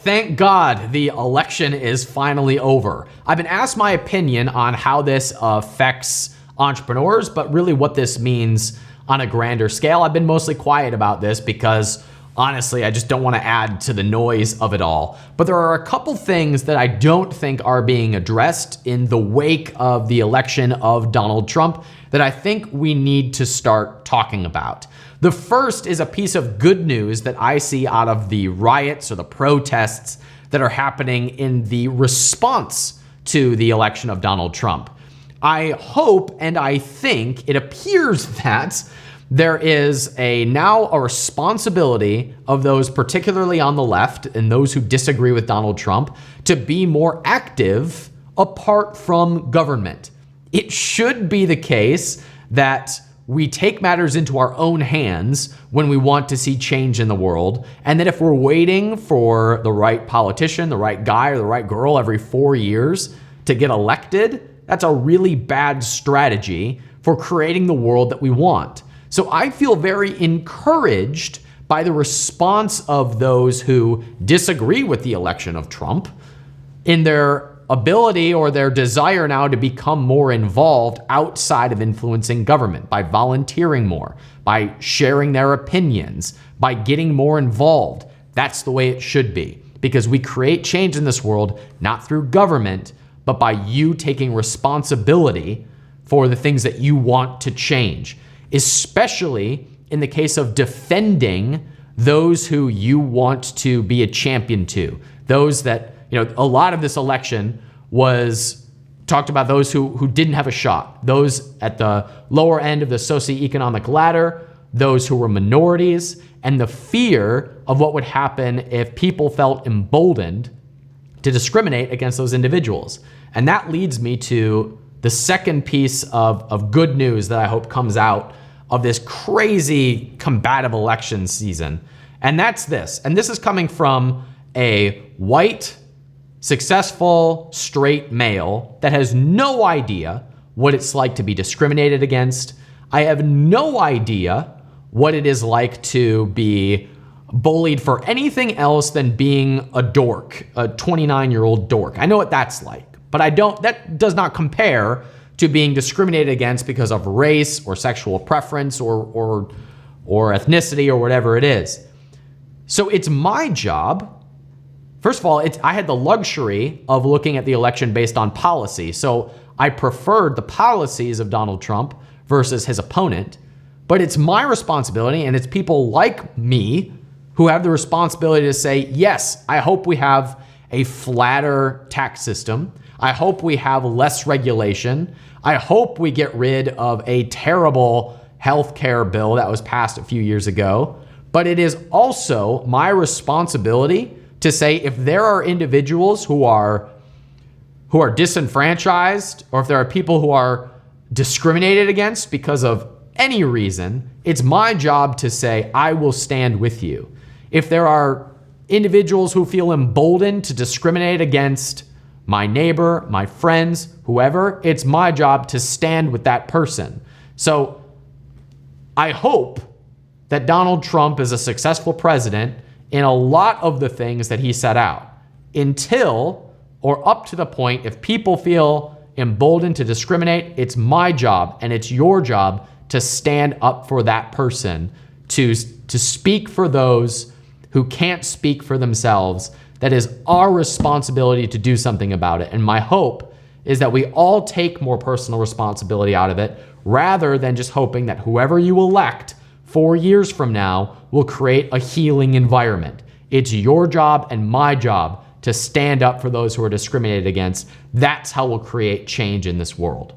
Thank God the election is finally over. I've been asked my opinion on how this affects entrepreneurs, but really what this means on a grander scale. I've been mostly quiet about this because honestly, I just don't want to add to the noise of it all. But there are a couple things that I don't think are being addressed in the wake of the election of Donald Trump that I think we need to start talking about. The first is a piece of good news that I see out of the riots or the protests that are happening in the response to the election of Donald Trump. I hope and I think it appears that there is now a responsibility of those particularly on the left and those who disagree with Donald Trump to be more active apart from government. It should be the case that we take matters into our own hands when we want to see change in the world, and that if we're waiting for the right politician, the right guy or the right girl every 4 years to get elected, that's a really bad strategy for creating the world that we want. So I feel very encouraged by the response of those who disagree with the election of Trump in their ability or their desire now to become more involved outside of influencing government by volunteering more, by sharing their opinions, by getting more involved. That's the way it should be, because we create change in this world not through government, but by you taking responsibility for the things that you want to change, especially in the case of defending those who you want to be a champion to, those that, a lot of this election was talked about those who didn't have a shot, those at the lower end of the socioeconomic ladder, those who were minorities, and the fear of what would happen if people felt emboldened to discriminate against those individuals. And that leads me to the second piece of good news that I hope comes out of this crazy combative election season. And that's this. And this is coming from a white, successful, straight male that has no idea what it's like to be discriminated against. I have no idea what it is like to be bullied for anything else than being a dork, a 29-year-old dork. I know what that's like, but that does not compare to being discriminated against because of race or sexual preference or ethnicity or whatever it is. So it's my job. First of all, I had the luxury of looking at the election based on policy. So I preferred the policies of Donald Trump versus his opponent. But it's my responsibility, and it's people like me who have the responsibility to say, yes, I hope we have a flatter tax system. I hope we have less regulation. I hope we get rid of a terrible healthcare bill that was passed a few years ago. But it is also my responsibility to say if there are individuals who are disenfranchised, or if there are people who are discriminated against because of any reason, it's my job to say, I will stand with you. If there are individuals who feel emboldened to discriminate against my neighbor, my friends, whoever, it's my job to stand with that person. So I hope that Donald Trump is a successful president in a lot of the things that he set out, until or up to the point if people feel emboldened to discriminate, it's my job and it's your job to stand up for that person, to speak for those who can't speak for themselves. That is our responsibility to do something about it. And my hope is that we all take more personal responsibility out of it, rather than just hoping that whoever you elect 4 years from now will create a healing environment. It's your job and my job to stand up for those who are discriminated against. That's how we'll create change in this world.